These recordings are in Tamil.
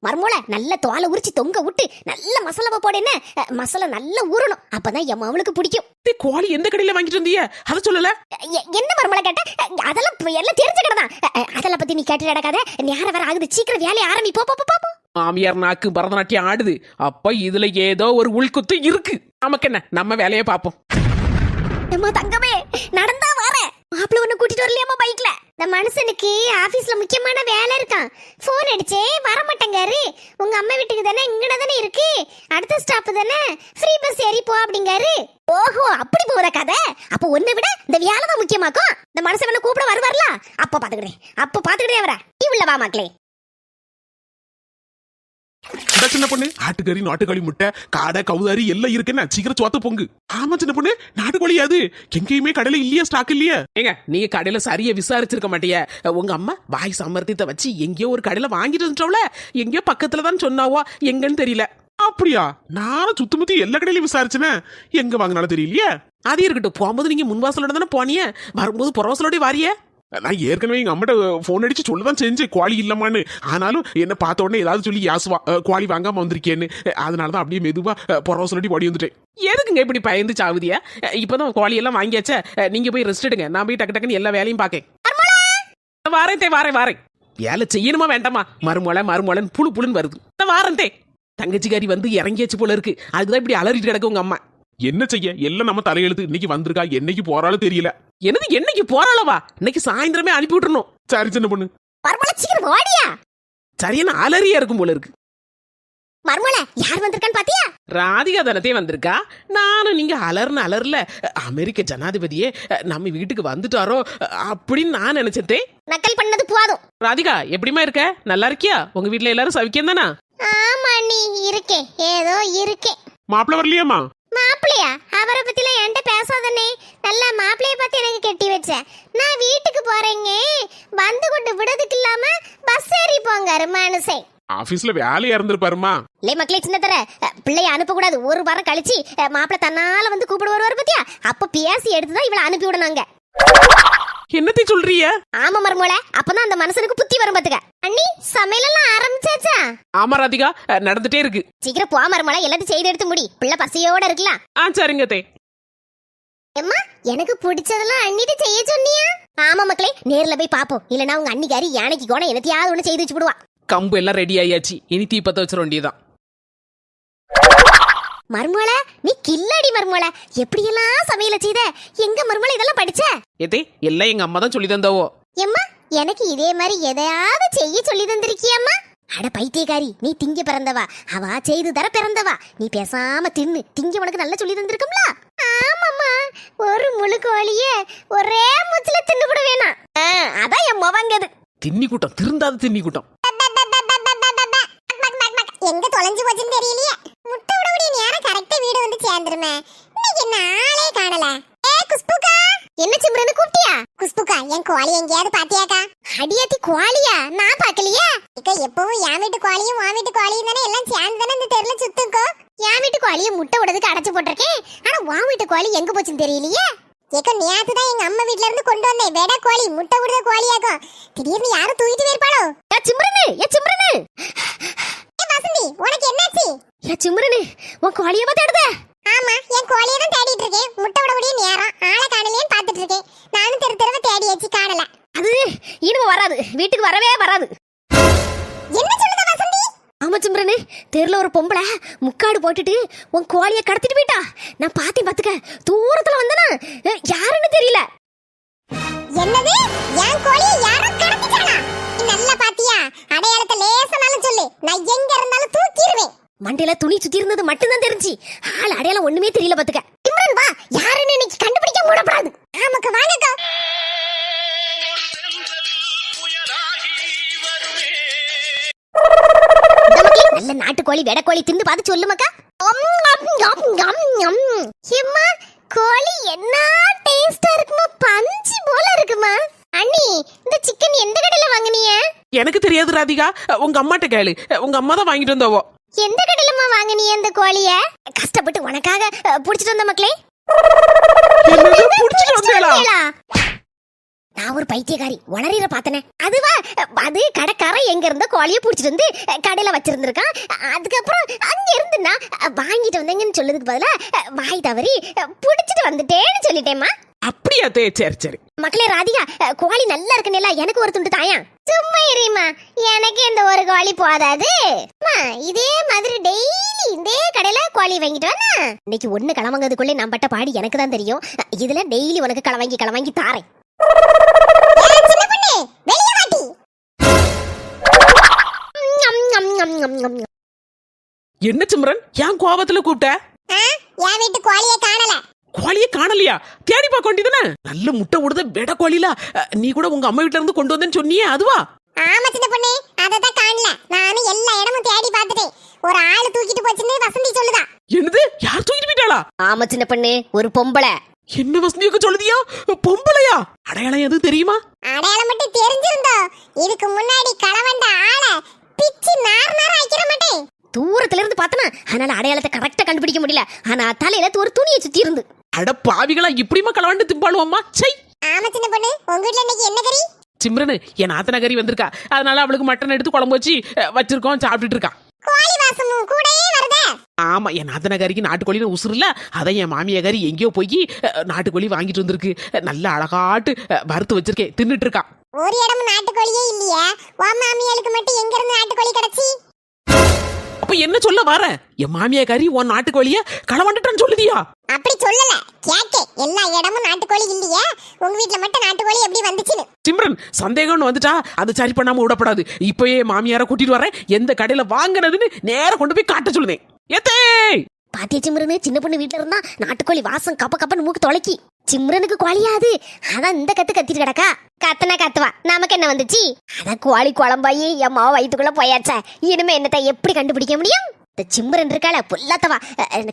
மர்மோல நல்ல தோலை உரிச்சு தொங்க விட்டு நல்ல மசாலாவை போட என்ன மசாலா நல்லா ஊறணும் அப்பதான் என் அவளுக்கு பிடிக்கும். கோழி எந்த கடையில வாங்கிட்டு வந்தீங்க அத சொல்லல. என்ன மர்மோல கேட்ட அதெல்லாம் எல்லாம் தெரிஞ்ச கடை தான். அதெல்லாம் பத்தி நீ கேட்டு நடக்காத. நேரம் வர ஆகுது, சீக்கிரம் வேலையை ஆரம்பி. போ போ போ. மாமியார் நாக்கு பரதநாட்டியம் ஆடுது. அப்ப இதுல ஏதோ ஒரு உள்குத்து இருக்கு. நமக்கு என்ன, நம்ம வேலையை பாப்போம். தங்கமே நடந்தா வர மாப்பிள்ள ஒண்ணு கூட்டிட்டு வரலையாமா பைக்ல. இந்த மனுஷனுக்கு ஆபீஸ்ல முக்கியமான வேலை இருக்கான். போன் அடிச்சே வர மாட்டேங்காரு. உங்க அம்மா வீட்டுக்கு தானே இங்கட தானே இருக்கு, அடுத்த ஸ்டாப் தானே, ஃப்ரீ பஸ் ஏறி போ அப்படிங்காரு. ஓஹோ அப்படி போற கதை. அப்ப ஒன்னை விட இந்த வேலை தான் முக்கியமாக்கும். இந்த மனுஷன் கூப்பிட வருவார்ல, அப்ப பாத்துக்கிட்டே வர. நீ உள்ள வா மக்களே. சின்ன பொண்ணு, ஆட்டுக்கறி நாட்டுக்கோழி முட்டை காடை கவுதாரி எல்லாம் இருக்குன்னா சீக்கிரம் சோத்த பொங்கு. ஆமா சின்ன பொண்ணு, நாட்டுக்கோழி அது எங்கேயுமே கடையில இல்லையா, ஸ்டாக் இல்லையா? ஏங்க நீங்க கடையில சரியா விசாரிச்சிருக்க மாட்டிய. உங்க அம்மா வாய் சமர்த்தியத்தை வச்சு எங்கேயோ ஒரு கடையில வாங்கிட்டு வந்துட்டோம்ல, எங்கேயோ பக்கத்துல தான் சொன்னாவோ, எங்கன்னு தெரியல. அப்படியா? நானும் சுத்தமுத்தி எல்லா கடையிலும் விசாரிச்சேன், எங்க வாங்கினாலும் தெரியலையே. அது இருக்கட்டும், போகும்போது நீங்க முன்வாசலோட தானே போனிய, வரும்போது புறவாசலோட வாரிய. நான் ஏற்கனவே எங்க அம்மாட்ட போன் அடிச்சு சொல்லதான் செஞ்சேன் கோழி இல்லமான்னு. ஆனாலும் என்ன பார்த்த உடனே ஏதாவது சொல்லி யாசுவா கோழி வாங்காம வந்திருக்கேன்னு. அதனாலதான் அப்படியே மெதுவா புறவ சொல்லிட்டு ஓடி வந்துட்டேன். எதுக்குங்க இப்படி பயந்து சாவுதியா? இப்பதான் கோழி எல்லாம் வாங்கியாச்ச, நீங்க போய் ரெஸ்ட் எடுங்க. நான் போய் டக்கு டக்குன்னு எல்லா வேலையும் பாக்கேன். வாரேன். வேலை செய்யணுமா வேண்டாமா? மருமொளன்னு புழுன்னு வருது. வாரந்தே. தங்கச்சிக்காரி வந்து இறங்கியாச்சு போல இருக்கு. அதுதான் இப்படி அலறிட்டு கிடக்கு உங்க அம்மா. என்ன செய்ய, எல்லாம் நம்ம தலையெழுத்து. இன்னைக்கு வந்திருக்கா, என்னைக்கு போறாலும் தெரியல. என்னது என்னைக்கு போறாளவா? இன்னைக்கு சாயந்தரமே அனுப்பி விட்டுறணும். சரி சின்ன பொண்ணு. மர்மோல சீக்கிரம் ஓடியா. சரியான அலறியா இருக்கும் போல இருக்கு. மர்மோல யார் வந்திருக்கான்னு பாத்தியா? ராதிகா தானே வந்திருக்கா. நானும் நீங்க அலர்ல அமெரிக்க ஜனாதிபதியே நம்ம வீட்டுக்கு வந்துட்டாரோ அப்படின்னு நான் நினைச்சேன். நக்கல் பண்ணது போதும். ராதிகா எப்படிமா இருக்க? நல்லா இருக்கியா? உங்க வீட்டுல எல்லாரும் சவிக்கம் தானா? ஆமா நீ இருக்கேன், ஏதோ இருக்கேன். மாப்பிள்ள வரலையாமா? மாப்பிளையா? அவரை பத்திலாம் என்கிட்ட பேசாதனே. நல்லா மாப்பிளைய பார்த்து எனக்கு கெட்டி வச்ச. நான் வீட்டுக்கு போறேங்க, வந்து கொண்டு விடுறதுக்கு இல்லாம பஸ் ஏறி போங்காரு மனுஷன். ஆபீஸ்ல வேலையா இருந்திருப்பாருமா. இல்லை மக்களே, சின்ன தர பிள்ளைய அனுப்ப கூடாது. ஒரு வாரம் கழிச்சு மாப்பிள்ள தன்னால வந்து கூப்பிட வருவாரு பத்தியா, அப்ப பேசி எடுத்துதான் இவளை அனுப்பி விடணுங்க. என்னத்தை சொல்றீங்க? ஆமா மர்மோல, அப்பதான் அந்த மனுஷனுக்கு புத்தி வரும் பாத்துக்க. அண்ணி சமையலெல்லாம் ஆரம்பிச்சாச்சா? ஆமா ராதிகா, நடந்துட்டே இருக்கு. சீக்கிரம் போ மர்மோல, எல்லாத்தையும் செய்து எடுத்து முடி. பிள்ளை பசியோட இருக்கலாம். சரிங்க தே. அம்மா எனக்கு பிடிச்சதெல்லாம் அண்ணிட்டு செய்ய சொன்னியா? ஆமா மக்களே, நேர்ல போய் பாப்போம். இல்லனா உங்க அண்ணிக்காரி யானைக்கு கோண என்னத்தையாவது ஒண்ணு செய்து வச்சு விடுவா. கம்பு எல்லாம் ரெடி ஆயாச்சு, இனி தீப்பத்த வச்சிட வேண்டியதான். மர்மோல நீ கில்லடி மர்மோல, எப்படியெல்லாம் சமையல செய்த? எங்க மர்மோல இதெல்லாம் படிச்ச? எதே எல்லாம் எங்க அம்மா தான் சொல்லி தந்தவோ. எம்மா எனக்கு இதே மாதிரி எதையாவது செய்ய சொல்லி தந்திருக்கியம்மா? அட பைத்தியக்காரி, நீ திங்க பிறந்தவா, அவ செய்து தர பிறந்தவா. நீ பேசாம தின்னு திங்க உனக்கு நல்லா சொல்லி தந்திருக்கும்ல. ஆமாம்மா, ஒரு முழு கோழியே ஒரே மூச்சுல தின்னு கூட வேணாம். அதான் என் முவங்கது. தின்னி கூட்டம், திருந்தாத தின்னி கூட்டம். எங்க தொலைஞ்சு போச்சுன்னு தெரியலையே. முட்டை விடக்கூடிய நேரம் கரெக்டா வீடு வந்து சேர்ந்துருமே. இன்னைக்கு என்ன ஆளே காணல. குஸ்புகா, என்ன சிம்ரன்னு கூப்பிட்டியா? குஸ்புகா, என் கோழி எங்கேயாவது பாத்தியாக்கா? அடியாத்தி கோழியா? நான் பாக்கலையே. இக்க எப்பவும் என் வீட்டு கோழியும் உன் வீட்டு கோழியும் தானே எல்லாம் சேர்ந்து தானே இந்த தெருல சுத்துக்கோ. என் வீட்டு கோழியை முட்டை விடுறதுக்கு அடைச்சு போட்டிருக்கேன். ஆனா உன் வீட்டு கோழி எங்க போச்சுன்னு தெரியலையே. ஏக்கா நேத்து தான் எங்க அம்மா வீட்ல இருந்து கொண்டு வந்தேன் வெடை கோழி, முட்டை விடுற கோழியாக்கும். திடீர்னு யாரும் தூக்கிட்டு போயிருப்பாளோ? சிம்ரனு வசந்தி, உனக்கு என்னாச்சு? சிம்ரனு, உன் கோழியவா தேடுத? ஆமா, என் கோழியை தான் தேடிட்டு இருக்கேன். முட்டை விடக்கூடிய நேரம் ஆளை காணலையேன்னு பாத்துட்டு இருக்கேன். நானும் தெரு தேடியாச்சு, காணல. அது இனிமே வராது, வீட்டுக்கு வரவே வராது. என்ன சொல்லுத வசந்தி? ஆமா சிம்ரனு, தெருல ஒரு பொம்பளை முக்காடு போட்டுட்டு உன் கோழியை கடத்திட்டு போயிட்டா. நான் பாத்தேன் பாத்துக்க, தூரத்துல வந்தனா யாருன்னு தெரியல. என்னது? என் கோழியை யாரோ கடத்திட்டானா? நீ நல்லா பாத்தியா? அடையாளத்தை லேசனாலும் சொல்லு, நான் எங்க இருந்தாலும் தூக்கிடுவேன். மண்டையில துணி சுத்தி இருந்தது மட்டும்தான் தெரிஞ்சு, ஆள் அடையாளம் ஒண்ணுமே தெரியல பாத்துக்க. சிம்ரன் வா, யாருன்னு இன்னைக்கு கண்டுபிடிக்க மூடப்படாது. ஆமாக்கா, வாங்கக்கா. நல்ல நாட்டுக்கோழி வெடக்கோழி தின்னு பார்த்து சொல்லுமாக்கா. எம்மா, கோழி என்ன டேஸ்டா இருக்குமா, பஞ்சு போல இருக்குமா. அண்ணி, இந்த சிக்கன் எந்த கடையில வாங்குனீங்க? எனக்கு தெரியாது ராதிகா, உங்க அம்மாட்ட கேளு. உங்க அம்மா தான் வாங்கிட்டு வந்தவோ. எந்த கடையிலமா வாங்குனீங்க இந்த கோழிய? கஷ்டப்பட்டு உனக்காக புடிச்சிட்டு வந்த மக்களே. புடிச்சிட்டு வந்தேளா? நான் ஒரு பைத்தியக்காரி உளறிற பார்த்தனே. அதுவா அது கடைக்காரன் எங்க இருந்த கோழியை புடிச்சிட்டு வந்து கடையில வச்சிருந்திருக்கான். அதுக்கப்புறம் அங்க இருந்து நான் வாங்கிட்டு வந்தேங்கன்னு சொல்லுறதுக்கு பதிலா வாய் தவறி புடிச்சிட்டு வந்துட்டேன்னு சொல்லிட்டேம்மா. அப்படியா தே? சரி சரி. மக்களே, ராதிகா கோழி நல்லா இருக்குன்னு எனக்கு ஒரு துண்டு தாயா. சும்மா இருமா, எனக்கு இந்த ஒரு கோழி போதாது. இதே மாதிரி டெய்லி இதே கடையில கோழி வாங்கிட்டு வானா. இன்னைக்கு ஒண்ணு களவாங்கிறதுக்குள்ளே நான் பட்ட பாடி எனக்கு தான் தெரியும். இதுல டெய்லி உனக்கு களவாங்கி தாரேன். என்ன சிம்ரன், ஏன் கோபத்துல கூப்பிட்ட? என் வீட்டு கோழியை காணல. கோழியை காணலையா? தேடி பார்க்க வேண்டியதுதானே? நல்ல முட்டை விடுத வெட கோழில. நீ கூட உங்க அம்மா வீட்ல இருந்து கொண்டு வந்தேன்னு சொன்னியே, அதுவா? ஆமா சின்ன பொண்ணு, அததான் காணல. நானும் எல்லா இடமும் தேடி பார்த்துட்டேன். ஒரு ஆளு தூக்கிட்டு போச்சுன்னு வசந்தி சொல்லுதா. என்னது? யார் தூக்கிட்டு போயிட்டாளா? ஆமா சின்ன பொண்ணு, ஒரு பொம்பளை. என்ன வசந்திக்கு சொல்லுதியா? பொம்பளையா? அடையாளம் எதுவும் தெரியுமா? அடையாளம் மட்டும் தெரிஞ்சிருந்தோ இதுக்கு முன்னாடி களவண்ட ஆளை பிச்சு நார் நார் ஆக்கிர மாட்டேன். தூரத்துல இருந்து பார்த்தனா, அதனால அடையாளத்தை கரெக்டா கண்டுபிடிக்க முடியல. ஆனா தலையில ஒரு துணியை சுத்தி இருந்து. அட பாவிகளா, இப்படிமா களவாண்டு திம்பாளுவம்மா? சை. ஆமா சின்ன பொண்ணு, உங்க வீட்ல இன்னைக்கு என்ன கறி? சிம்ரனு என் ஆத்தன கறி வந்திருக்கா. அதனால அவளுக்கு மட்டன் எடுத்து குழம்பு வச்சு வச்சிருக்கோம், சாப்பிட்டுட்டு இருக்கா. கோழி வாசமும் கூடயே வருதே. ஆமா, என் ஆத்தன கறிக்கு நாட்டுக்கோழின்னு உசுறு இல்ல. அதான் என் மாமியா கறி எங்கேயோ போய் நாட்டுக்கோழி வாங்கிட்டு வந்திருக்கு. நல்ல அழகாட்டு வறுத்து வச்சிருக்கேன், தின்னுட்டு இருக்கா. ஒரு இடமும் நாட்டுக்கோழியே இல்லையா? வா, மாமியாளுக்கு மட்டும் எங்க இருந்து நாட்டுக்கோழி கிடைச்சி? அப்ப என்ன சொல்ல வர? என் மாமியா கறி உன் நாட்டுக்கோழிய களவாண்டுட்டான்னு சொல்லுதியா? அப்படி சொல்லல, கேக்கே. எல்லா இடமும் நாட்டுக்கோழி இல்லையா? உங்க வீட்ல மட்டும் நாட்டுக்கோழி எப்படி வந்துச்சுன்னு. சிம்ரன், சந்தேகம்னு வந்துட்டா அது சரி பண்ணாம விடப்படாது. இப்பயே மாமியார கூட்டிட்டு வரேன். எந்த கடையில வாங்குனதுன்னு நேரா கொண்டு போய் காட்ட சொல்லுதேன். ஏத்தே பாத்தியா சிம்ரனு, சின்ன பொண்ணு வீட்ல இருந்தா நாட்டுக்கோழி வாசம் கப்ப கப்பன்னு மூக்கு தொலைக்கி. சிம்ரனுக்கு கோழியாது, அதான் இந்த கத்து கத்திட்டு கிடக்கா. கத்துனா கத்துவா, நமக்கு என்ன வந்துச்சு? அதான் கோழி குழம்பாயி என் மாவ வயிற்றுக்குள்ள போயாச்சா. இனிமே என்னத்தை எப்படி கண்டுபிடிக்க முடியும்? இந்த சிம்ரன் இருக்கால புல்லாத்தவா,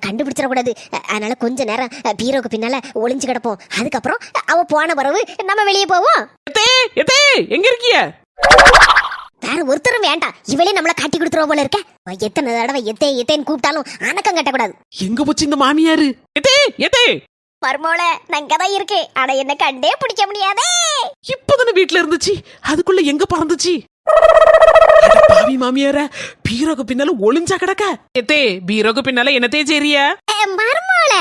கண்டுபிடிச்சிடக்கூடாது. அதனால கொஞ்ச நேரம் பீரோக்கு பின்னால ஒளிஞ்சு கிடப்போம். அதுக்கப்புறம் அவ போன பிறகு நம்ம வெளியே போவோம். எங்க இருக்கிய? வேற ஒருத்தரும் வேண்டாம், இவளே நம்மள காட்டி கொடுத்துருவ போல இருக்க. எத்தனை தடவை எத்தேன்னு கூப்பிட்டாலும் அணக்கம் கட்டக்கூடாது. எங்க போச்சு இந்த மாமியாரு? எத்தே மர்மோள, நங்கதான் இருக்கே. ஆனா என்ன கண்டே பிடிக்க முடியாதே. இப்பதானே வீட்டுல இருந்துச்சு, அதுக்குள்ள எங்க பறந்துச்சு? பாவி மாமியார, பீரோக்கு பின்னால ஒளிஞ்சா கிடக்க. எத்தே, பீரோக்கு பின்னால என்னத்தே செய்றிய? மர்மோள,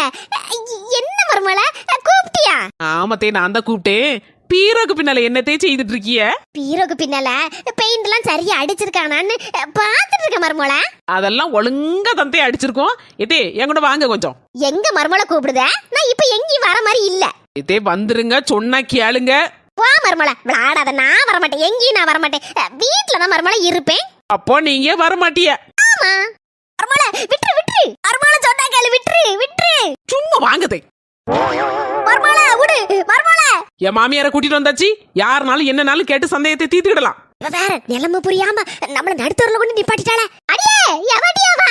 என்ன மர்மோள, கூப்பிட்டியா? ஆமத்தே, நான் தான் கூப்பிட்டேன். பீரோக்கு பின்னால என்னத்தே செய்துட்டு இருக்கிய? பீரோக்கு பின்னால பெயிண்ட் எல்லாம் சரியா அடிச்சிருக்கானான்னு பாத்துட்டு இருக்க மர்மோள. அதெல்லாம் ஒழுங்கா தந்தைய அடிச்சிருக்கோம். எத்தே, என் கூட வாங்க கொஞ்சம். எங்க மர்மோள கூப்பிடுத? நான் இப்ப எங்கேயும் வர மாதிரி இல்ல. எத்தே, வந்துருங்க, சொன்னா கேளுங்க. வா மர்மோள, விளையாடாத. நான் வரமாட்டேன், எங்கேயும் நான் வரமாட்டேன். வீட்டுல தான் மர்மோள இருப்பேன். அப்போ நீங்க வர மாட்டிய? ஆமா மர்மோள, விட்டுரு மர்மோள, சொன்னா கேளு, விட்டுரு. சும்மா வாங்கதே. மர்மோள விடு, மர்மோள. என் மாமியார கூட்டிட்டு வந்தாச்சு. யாருனாலும் என்னனாலும் கேட்டு சந்தேகத்தை தீர்த்துக்கிடலாம். இவ வேற நிலைமை புரியாம நம்மள நடுத்தூர்ல கொண்டு நிப்பாட்டிட்டாளே. அடியே, எவடியாவா?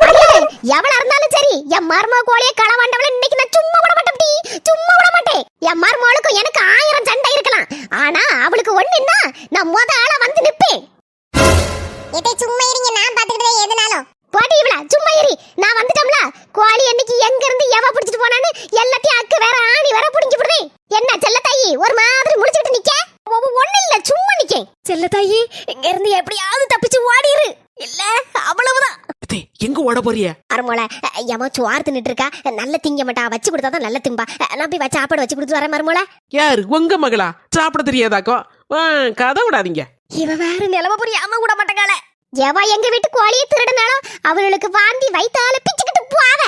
அடியே, எவளா இருந்தாலும் சரி, என் மர்ம கோழியை களவாண்டவள இன்னைக்கு நான் சும்மா விட மாட்டேன். சும்மா விட மாட்டேன். என் மர்மோளுக்கும் எனக்கு 1000 சண்டை இருக்கலாம். ஆனா அவளுக்கு ஒண்ணுன்னா நான் முத ஆளா வந்து நிப்பேன். இதை சும்மா இருங்க, நான் பாத்துக்கிட்டே எதுனாலும். போடி இவளா, சும்மா இரு. நான் வந்துட்டோம்ல. கோழி இன்னைக்கு எங்க இருந்து எவ பிடிச்சிட்டு போனான்னு எல்லாத்தையும் அக்கு வேற ஆணி வேற புடிஞ்சு விடுறேன். என்ன செல்ல தாயி ஒரு மாதிரி முடிச்சிட்டு நிக்க? ஒண்ணு இல்ல, சும்மா நிக்க. செல்ல தாயி, இங்க இருந்து எப்படியாவது தப்பிச்சு ஓடிரு. இல்ல அவ்வளவுதான். எங்க ஓட போறிய? மர்மோள, எம சோறு தின்னுட்டு இருக்கா. நல்ல திங்க மாட்டா, வச்சு கொடுத்தாதான் நல்ல திம்பா. நான் போய் சாப்பாடு வச்சு கொடுத்து வரேன் மர்மோள. யாரு? உங்க மகளா? சாப்பிட தெரியாதாக்கோ? கதை விடாதீங்க. இவ வேற நிலைமை புரியாம விட மாட்டேங்கால. எவ எங்க வீட்டு கோழியை திருடினாலும் அவளுக்கு வாந்தி வைத்தால பிச்சுக்கிட்டு போவ.